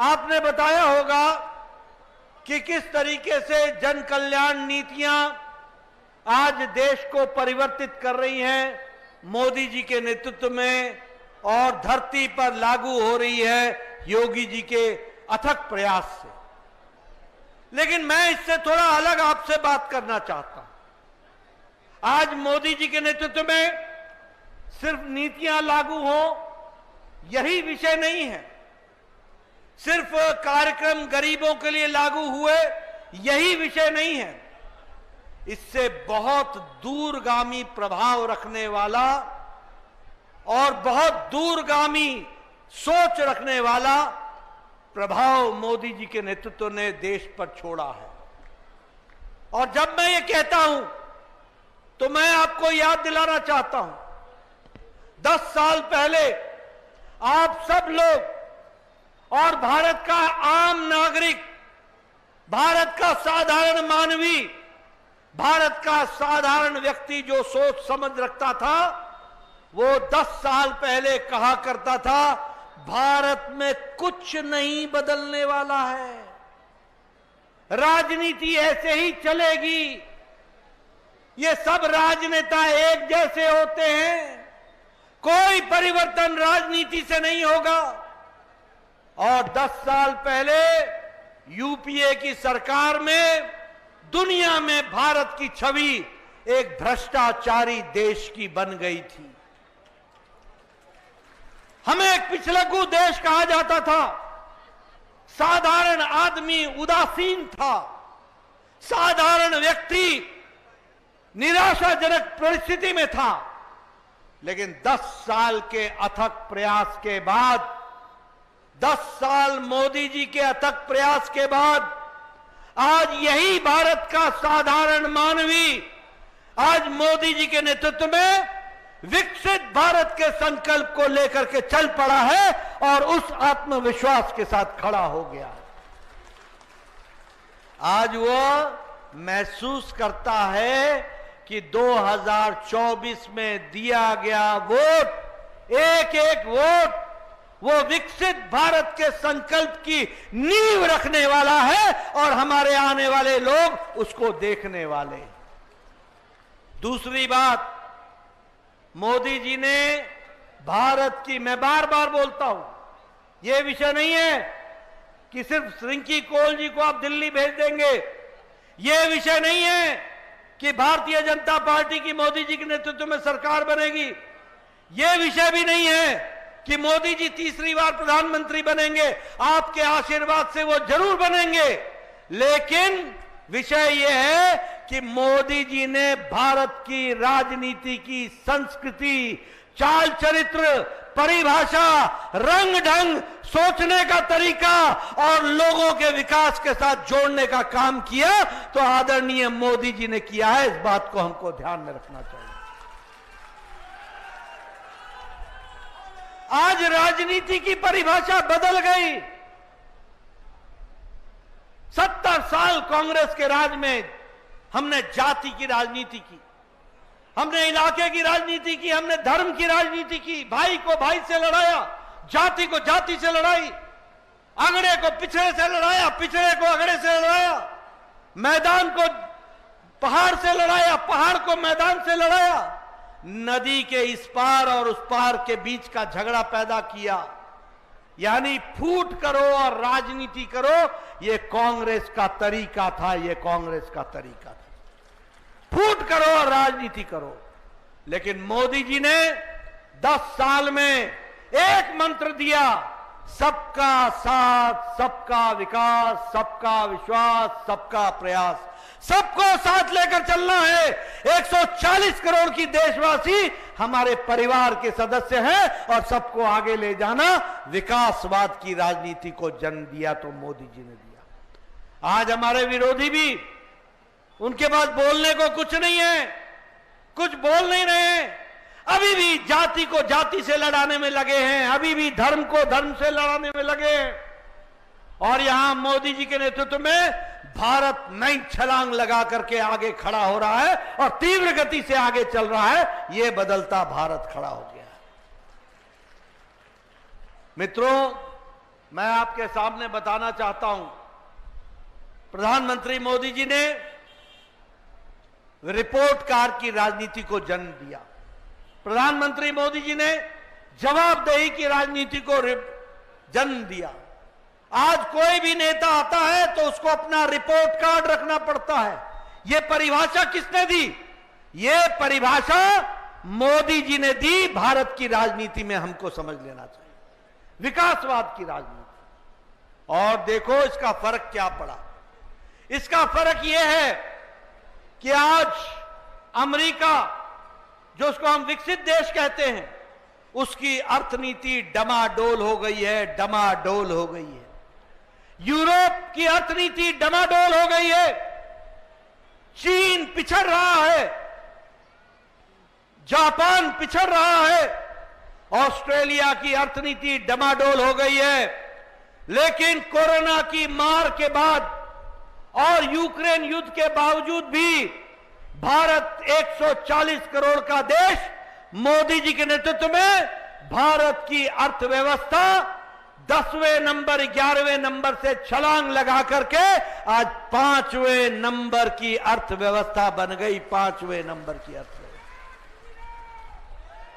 आपने बताया होगा कि किस तरीके से जन कल्याण नीतियां आज देश को परिवर्तित कर रही हैं मोदी जी के नेतृत्व में, और धरती पर लागू हो रही है योगी जी के अथक प्रयास से। लेकिन मैं इससे थोड़ा अलग आपसे बात करना चाहता हूं। आज मोदी जी के नेतृत्व में सिर्फ नीतियां लागू हो यही विषय नहीं है, सिर्फ कार्यक्रम गरीबों के लिए लागू हुए यही विषय नहीं है। इससे बहुत दूरगामी प्रभाव रखने वाला और बहुत दूरगामी सोच रखने वाला प्रभाव मोदी जी के नेतृत्व ने देश पर छोड़ा है। और जब मैं ये कहता हूं तो मैं आपको याद दिलाना चाहता हूं, 10 साल पहले आप सब लोग और भारत का आम नागरिक, भारत का साधारण मानवी, भारत का साधारण व्यक्ति जो सोच समझ रखता था, वो 10 साल पहले कहा करता था भारत में कुछ नहीं बदलने वाला है, राजनीति ऐसे ही चलेगी, ये सब राजनेता एक जैसे होते हैं, कोई परिवर्तन राजनीति से नहीं होगा। और 10 साल पहले यूपीए की सरकार में दुनिया में भारत की छवि एक भ्रष्टाचारी देश की बन गई थी। हमें एक पिछलग्गू देश कहा जाता था, साधारण आदमी उदासीन था, साधारण व्यक्ति निराशाजनक परिस्थिति में था। लेकिन 10 साल के अथक प्रयास के बाद, 10 साल मोदी जी के अथक प्रयास के बाद आज यही भारत का साधारण मानवी आज मोदी जी के नेतृत्व में विकसित भारत के संकल्प को लेकर के चल पड़ा है और उस आत्मविश्वास के साथ खड़ा हो गया है। आज वो महसूस करता है कि 2024 में दिया गया वोट, एक एक वोट, वो विकसित भारत के संकल्प की नींव रखने वाला है और हमारे आने वाले लोग उसको देखने वाले। दूसरी बात, मोदी जी ने भारत की, मैं बार बार बोलता हूं, यह विषय नहीं है कि सिर्फ रिंकी कौल जी को आप दिल्ली भेज देंगे, यह विषय नहीं है कि भारतीय जनता पार्टी की मोदी जी के नेतृत्व में सरकार बनेगी, यह विषय भी नहीं है कि मोदी जी तीसरी बार प्रधानमंत्री बनेंगे। आपके आशीर्वाद से वो जरूर बनेंगे, लेकिन विषय यह है कि मोदी जी ने भारत की राजनीति की संस्कृति, चाल चरित्र, परिभाषा, रंग ढंग, सोचने का तरीका और लोगों के विकास के साथ जोड़ने का काम किया। तो आदरणीय मोदी जी ने किया है, इस बात को हमको ध्यान में रखना चाहिए। आज राजनीति की परिभाषा बदल गई। 70 साल कांग्रेस के राज में हमने जाति की राजनीति की, हमने इलाके की राजनीति की, हमने धर्म की राजनीति की, भाई को भाई से लड़ाया, जाति को जाति से लड़ाई, अगड़े को पिछड़े से लड़ाया, पिछड़े को अगड़े से लड़ाया, मैदान को पहाड़ से लड़ाया, पहाड़ को मैदान से लड़ाया, नदी के इस पार और उस पार के बीच का झगड़ा पैदा किया। यानी फूट करो और राजनीति करो, यह कांग्रेस का तरीका था, यह कांग्रेस का तरीका था, फूट करो और राजनीति करो। लेकिन मोदी जी ने 10 साल में एक मंत्र दिया, सबका साथ, सबका विकास, सबका विश्वास, सबका प्रयास। सबको साथ लेकर चलना है। 140 करोड़ की देशवासी हमारे परिवार के सदस्य हैं और सबको आगे ले जाना, विकासवाद की राजनीति को जन्म दिया तो मोदी जी ने दिया। आज हमारे विरोधी भी, उनके पास बोलने को कुछ नहीं है, कुछ बोल नहीं रहे हैं, अभी भी जाति को जाति से लड़ाने में लगे हैं, अभी भी धर्म को धर्म से लड़ाने में लगे हैं। और यहां मोदी जी के नेतृत्व में भारत नई छलांग लगा करके आगे खड़ा हो रहा है और तीव्र गति से आगे चल रहा है। यह बदलता भारत खड़ा हो गया है। मित्रों, मैं आपके सामने बताना चाहता हूं, प्रधानमंत्री मोदी जी ने रिपोर्ट कार्ड की राजनीति को जन्म दिया। प्रधानमंत्री मोदी जी ने जवाबदेही की राजनीति को जन्म दिया। आज कोई भी नेता आता है तो उसको अपना रिपोर्ट कार्ड रखना पड़ता है। यह परिभाषा किसने दी? यह परिभाषा मोदी जी ने दी। भारत की राजनीति में हमको समझ लेना चाहिए, विकासवाद की राजनीति। और देखो इसका फर्क क्या पड़ा। इसका फर्क यह है कि आज अमेरिका, जो उसको हम विकसित देश कहते हैं, उसकी अर्थनीति डमाडोल हो गई है, डमाडोल हो गई है। यूरोप की अर्थनीति डमाडोल हो गई है। चीन पिछड़ रहा है, जापान पिछड़ रहा है, ऑस्ट्रेलिया की अर्थनीति डमाडोल हो गई है। लेकिन कोरोना की मार के बाद और यूक्रेन युद्ध के बावजूद भी भारत 140 करोड़ का देश, मोदी जी के नेतृत्व में भारत की अर्थव्यवस्था 10वें नंबर 11वें नंबर से छलांग लगा करके आज 5वें नंबर की अर्थव्यवस्था बन गई। 5वें नंबर की अर्थव्यवस्था।